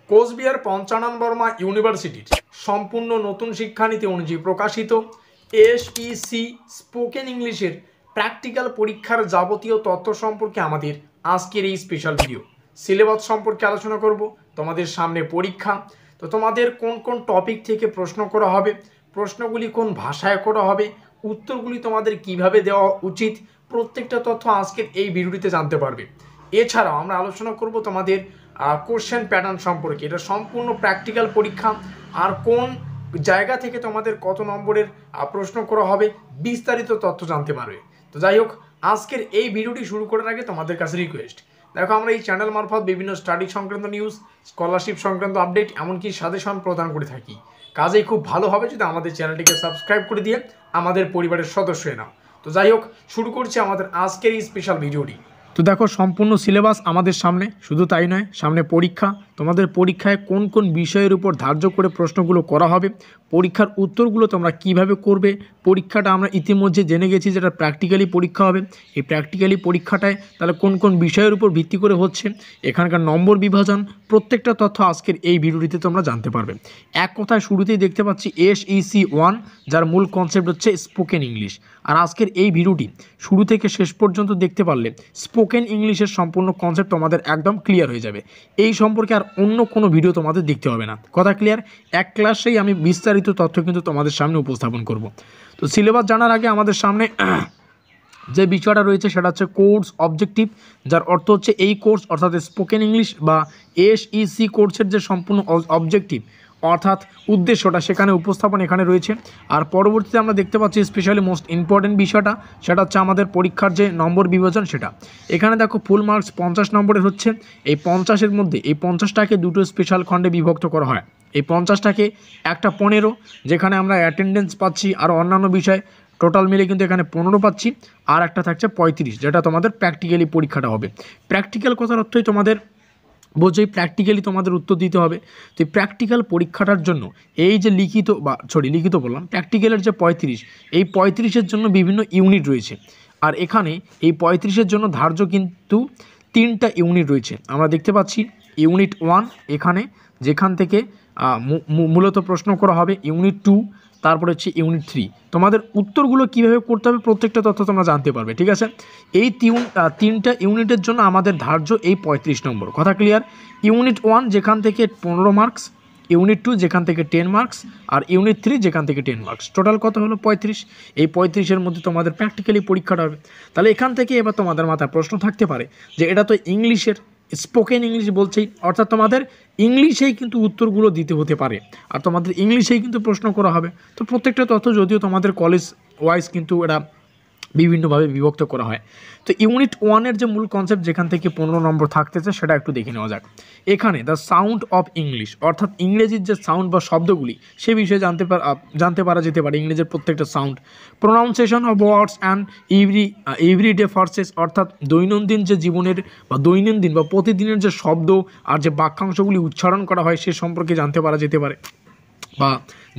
কোচবিহার পঞ্চানন বর্মা ইউনিভার্সিটির সম্পূর্ণ নতুন শিক্ষানীতি অনুযায়ী প্রকাশিত এসইসি স্পোকেন ইংলিশের প্র্যাকটিক্যাল পরীক্ষার যাবতীয় তথ্য সম্পর্কে আমাদের আজকের এই স্পেশাল ভিডিও। সিলেবাস সম্পর্কে আলোচনা করব, তোমাদের সামনে পরীক্ষা, তো তোমাদের কোন কোন টপিক থেকে প্রশ্ন করা হবে, প্রশ্নগুলি কোন ভাষায় করা হবে, উত্তরগুলি তোমাদের কিভাবে দেওয়া উচিত, প্রত্যেকটা তথ্য আজকের এই ভিডিওটিতে জানতে পারবে। এছাড়াও আমরা আলোচনা করব তোমাদের কোশ্চেন প্যাটার্ন সম্পর্কে। এটা সম্পূর্ণ প্র্যাকটিক্যাল পরীক্ষা, আর কোন জায়গা থেকে তোমাদের কত নম্বরের প্রশ্ন করা হবে বিস্তারিত তথ্য জানতে পারবে। তো যাই হোক, আজকের এই ভিডিওটি শুরু করার আগে তোমাদের কাছে রিকোয়েস্ট, দেখো আমরা এই চ্যানেল মারফত বিভিন্ন স্টাডি সংক্রান্ত নিউজ, স্কলারশিপ সংক্রান্ত আপডেট, এমনকি সাজেশন প্রদান করে থাকি। কাজেই খুব ভালো হবে যদি আমাদের চ্যানেলটিকে সাবস্ক্রাইব করে দিয়ে আমাদের পরিবারের সদস্য হয়ে নাও। তো যাই হোক, শুরু করছি আমাদের আজকের এই স্পেশাল ভিডিওটি। তো দেখো, সম্পূর্ণ সিলেবাস আমাদের সামনে, শুধু তাই নয়, সামনে পরীক্ষা। তোমাদের পরীক্ষায় কোন কোন বিষয়ের উপর ধার্য করে প্রশ্নগুলো করা হবে, পরীক্ষার উত্তরগুলো তোমরা কিভাবে করবে, পরীক্ষাটা আমরা ইতিমধ্যে জেনে গেছি যেটা প্র্যাকটিক্যালি পরীক্ষা হবে। এই প্র্যাকটিক্যালি পরীক্ষাটায় তাহলে কোন কোন বিষয়ের উপর ভিত্তি করে হচ্ছে, এখানকার নম্বর বিভাজন, প্রত্যেকটা তথ্য আজকের এই ভিডিওটিতে তোমরা জানতে পারবে। এক কথায় শুরুতেই দেখতে পাচ্ছি এসইসি 1, যার মূল কনসেপ্ট হচ্ছে স্পোকেন ইংলিশ। আর আজকের এই ভিডিওটি শুরু থেকে শেষ পর্যন্ত দেখতে পারলে স্পোকেন ইংলিশের সম্পূর্ণ কনসেপ্ট তোমাদের একদম ক্লিয়ার হয়ে যাবে। এই সম্পর্কে আর অন্য কোনো ভিডিও তোমাদের দেখতে হবে না, কথা ক্লিয়ার। এক ক্লাসেই আমি বিস্তারিত তথ্য কিন্তু তোমাদের সামনে উপস্থাপন করব। তো সিলেবাস জানার আগে আমাদের সামনে যে বিষয়টা রয়েছে সেটা হচ্ছে কোর্স অবজেক্টিভ, যার অর্থ হচ্ছে এই কোর্স অর্থাৎ স্পোকেন ইংলিশ বা এসইসি কোর্সের যে সম্পূর্ণ অবজেক্টিভ অর্থাৎ উদ্দেশ্যটা সেখানে উপস্থাপন এখানে রয়েছে। আর পরবর্তীতে আমরা দেখতে পাচ্ছি স্পেশালি মোস্ট ইম্পর্টেন্ট বিষয়টা, সেটা হচ্ছে আমাদের পরীক্ষার যে নম্বর বিভাজন সেটা। এখানে দেখো ফুল মার্কস 50 নম্বরের হচ্ছে। এই 50-এর মধ্যে এই 50টাকে দুটো স্পেশাল খণ্ডে বিভক্ত করা হয়। এই 50টাকে একটা 15, যেখানে আমরা অ্যাটেন্ডেন্স পাচ্ছি আর অন্যান্য বিষয় টোটাল মিলে কিন্তু এখানে 15 পাচ্ছি, আর একটা থাকছে 35, যেটা তোমাদের প্র্যাকটিক্যালি পরীক্ষাটা হবে। প্র্যাকটিক্যাল কথার অর্থই তোমাদের বোঝোই প্র্যাকটিক্যালি তোমাদের উত্তর দিতে হবে। তো এই প্র্যাকটিক্যাল পরীক্ষাটার জন্য এই যে লিখিত বললাম, প্র্যাকটিক্যালের যে 35, এই 35-এর জন্য বিভিন্ন ইউনিট রয়েছে। আর এখানে এই 35-এর জন্য ধার্য কিন্তু 3টা ইউনিট রয়েছে। আমরা দেখতে পাচ্ছি ইউনিট 1 এখানে, যেখান থেকে মূলত প্রশ্ন করা হবে, ইউনিট 2, তারপরে হচ্ছে ইউনিট 3। তোমাদের উত্তরগুলো কীভাবে করতে হবে প্রত্যেকটা তথ্য তোমরা জানতে পারবে, ঠিক আছে। এই 3টা ইউনিটের জন্য আমাদের ধার্য এই 35 নম্বর, কথা ক্লিয়ার। ইউনিট 1 যেখান থেকে 15 মার্কস, ইউনিট 2 যেখান থেকে 10 মার্কস, আর ইউনিট 3 যেখান থেকে 10 মার্কস, টোটাল কত হলো 35। এই 35-এর মধ্যে তোমাদের প্র্যাকটিক্যালি পরীক্ষাটা হবে। তাহলে এখান থেকে এবার তোমাদের মাথায় প্রশ্ন থাকতে পারে যে এটা তো ইংলিশের, স্পোকেন ইংলিশ বলছেই, অর্থাৎ তোমাদের ইংলিশেই কিন্তু উত্তরগুলো দিতে হতে পারে, আর তোমাদের ইংলিশেই কিন্তু প্রশ্ন করা হবে। তো প্রত্যেকটা তথ্য যদিও তোমাদের কলেজ ওয়াইজ কিন্তু এটা বিভিন্নভাবে বিভক্ত করা হয়। তো ইউনিট 1-এর যে মূল কনসেপ্ট যেখান থেকে 15 নম্বর থাকতেছে সেটা একটু দেখে নেওয়া যাক। এখানে দ্য সাউন্ড অফ ইংলিশ, অর্থাৎ ইংরেজির যে সাউন্ড বা শব্দগুলি সে বিষয়ে জানতে পারা যেতে পারে। ইংরেজির প্রত্যেকটা sound, pronunciation of words and everyday phrases, অর্থাৎ দৈনন্দিন যে জীবনের বা দৈনন্দিন বা প্রতিদিনের যে শব্দ আর যে বাক্যাংশগুলি উচ্চারণ করা হয় সে সম্পর্কে জানতে পারা যেতে পারে বা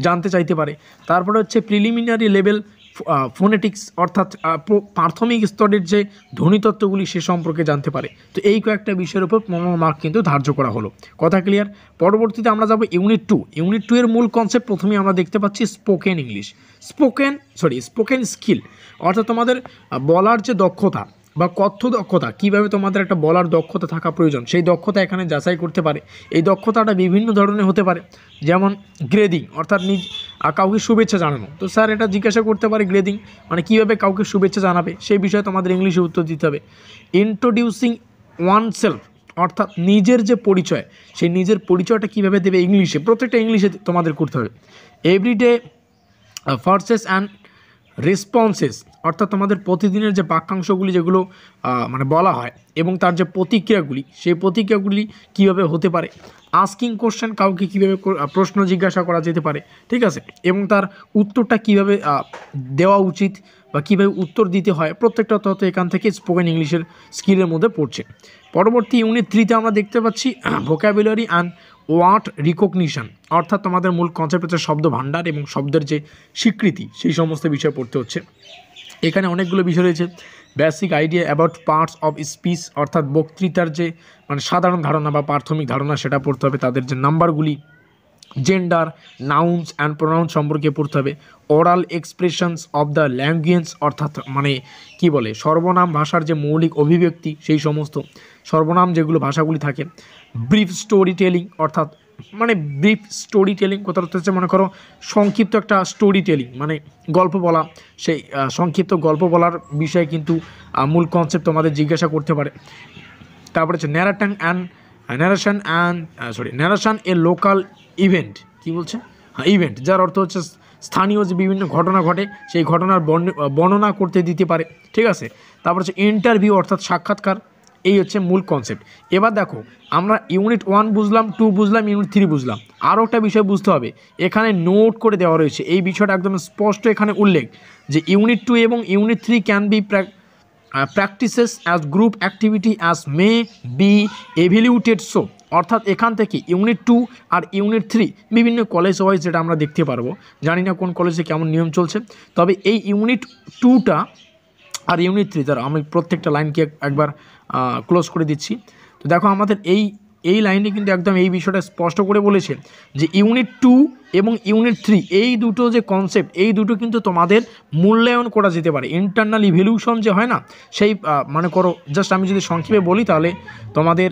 জানতে চাইতে পারে। তারপরে হচ্ছে প্রিলিমিনারি লেভেল ফোনেটিক্স, অর্থাৎ প্রাথমিক স্তরের যে ধ্বনিতত্ত্বগুলি সে সম্পর্কে জানতে পারে। তো এই কয়েকটা বিষয়ের উপর 15 মার্ক কিন্তু ধার্য করা হলো, কথা ক্লিয়ার। পরবর্তীতে আমরা যাব ইউনিট 2। ইউনিট 2 এর মূল কনসেপ্ট প্রথমেই আমরা দেখতে পাচ্ছি স্পোকেন ইংলিশ, স্পোকেন স্কিল, অর্থাৎ তোমাদের বলার যে দক্ষতা বা কথ্য দক্ষতা, কীভাবে তোমাদের একটা বলার দক্ষতা থাকা প্রয়োজন সেই দক্ষতা এখানে যাচাই করতে পারে। এই দক্ষতাটা বিভিন্ন ধরনের হতে পারে, যেমন গ্রেডিং, অর্থাৎ কাউকে শুভেচ্ছা জানানো। তো স্যার এটা জিজ্ঞাসা করতে পারে গ্রেডিং মানে কীভাবে কাউকে শুভেচ্ছা জানাবে, সেই বিষয়ে তোমাদের ইংলিশে উত্তর দিতে হবে। ইন্ট্রোডিউসিং ওয়ানসেলফ, অর্থাৎ নিজের যে পরিচয় সেই নিজের পরিচয়টা কীভাবে দেবে ইংলিশে, প্রত্যেকটা ইংলিশে তোমাদের করতে হবে। এভরিডে ফার্সেস অ্যান্ড রেসপন্সেস, অর্থাৎ তোমাদের প্রতিদিনের যে বাক্যাংশগুলি যেগুলো মানে বলা হয় এবং তার যে প্রতিক্রিয়াগুলি সেই প্রতিক্রিয়াগুলি কীভাবে হতে পারে। আস্কিং কোশ্চেন, কাউকে কীভাবে প্রশ্ন জিজ্ঞাসা করা যেতে পারে, ঠিক আছে, এবং তার উত্তরটা কীভাবে দেওয়া উচিত বা কীভাবে উত্তর দিতে হয়, প্রত্যেকটা তথ্য এখান থেকে স্পোকেন ইংলিশের স্কিলের মধ্যে পড়ছে। পরবর্তী ইউনিট 3-তে আমরা দেখতে পাচ্ছি ভোকাবুলারি অ্যান্ড ওয়ার্ড রিকগনিশন, অর্থাৎ তোমাদের মূল কনসেপ্ট হচ্ছে শব্দ ভাণ্ডার এবং শব্দের যে স্বীকৃতি সেই সমস্ত বিষয় পড়তে হচ্ছে। এখানে অনেকগুলো বিষয় রয়েছে, basic idea about parts of speech, অর্থাৎ বক্তৃতার যে মানে সাধারণ ধারণা বা প্রাথমিক ধারণা সেটা পড়তে হবে। তাদের যে নাম্বারগুলি, জেন্ডার, নাউন্স অ্যান্ড প্রোনাউন সম্পর্কে পড়তে হবে। Oral expressions of the language, অর্থাৎ মানে কি বলে সর্বনাম ভাষার যে মৌলিক অভিব্যক্তি সেই সমস্ত সর্বনাম যেগুলো ভাষাগুলি থাকে। ব্রিফ স্টোরি টেলিং, অর্থাৎ মানে ব্রিফ স্টোরি টেলিং কথাটা হচ্ছে মনে করো সংক্ষিপ্ত একটা স্টোরি টেলিং, মানে গল্প বলা, সেই সংক্ষিপ্ত গল্প বলার বিষয়ে কিন্তু মূল কনসেপ্ট তোমাদের জিজ্ঞাসা করতে পারে। তারপরে হচ্ছে ন্যারেশন এ লোকাল ইভেন্ট, কি বলছে, হ্যাঁ ইভেন্ট, যার অর্থ হচ্ছে স্থানীয় যে বিভিন্ন ঘটনা ঘটে সেই ঘটনার বর্ণনা করতে দিতে পারে, ঠিক আছে। তারপর হচ্ছে ইন্টারভিউ, অর্থাৎ সাক্ষাৎকার। এই হচ্ছে মূল কনসেপ্ট। এবার দেখো আমরা ইউনিট 1 বুঝলাম, 2 বুঝলাম, ইউনিট 3 বুঝলাম। আরও একটা বিষয় বুঝতে হবে, এখানে নোট করে দেওয়া রয়েছে, এই বিষয়টা একদম স্পষ্ট এখানে উল্লেখ যে ইউনিট 2 এবং unit 3 can be practices as group activity as may be evaluated so, অর্থাৎ এখান থেকে ইউনিট 2 আর ইউনিট 3 বিভিন্ন কলেজ ওয়াইজ যেটা আমরা দেখতে পারবো, জানি না কোন কলেজে কেমন নিয়ম চলছে, তবে এই ইউনিট 2টা আর ইউনিট 3 দ্বারা আমি প্রত্যেকটা লাইনকে একবার ক্লোজ করে দিচ্ছি। তো দেখো আমাদের এই লাইনে কিন্তু একদম এই বিষয়টা স্পষ্ট করে বলেছে যে ইউনিট 2 এবং ইউনিট 3 এই দুটো যে কনসেপ্ট, এই দুটো কিন্তু তোমাদের মূল্যায়ন করা যেতে পারে। ইন্টারনাল ইভ্যালুয়েশন যে হয় না, সেই মনে করো জাস্ট আমি যদি সংক্ষেপে বলি তাহলে তোমাদের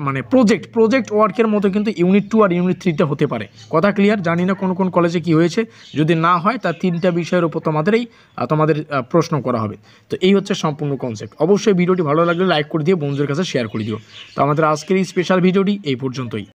মানে প্রজেক্ট ওয়ার্কের মতো কিন্তু ইউনিট 2 আর ইউনিট 3টা হতে পারে। কথা ক্লিয়ার? জানি না কোন কোন কলেজে কি হয়েছে, যদি না হয় তার 3টা বিষয়ের উপর তোমাদের প্রশ্ন করা হবে। তো এই হচ্ছে সম্পূর্ণ কনসেপ্ট। অবশ্যই ভিডিওটি ভালো লাগলে লাইক করে দিও, বন্ধুদের কাছে শেয়ার করে দিও। তো আমাদের আজকের এই স্পেশাল ভিডিওটি এই পর্যন্তই।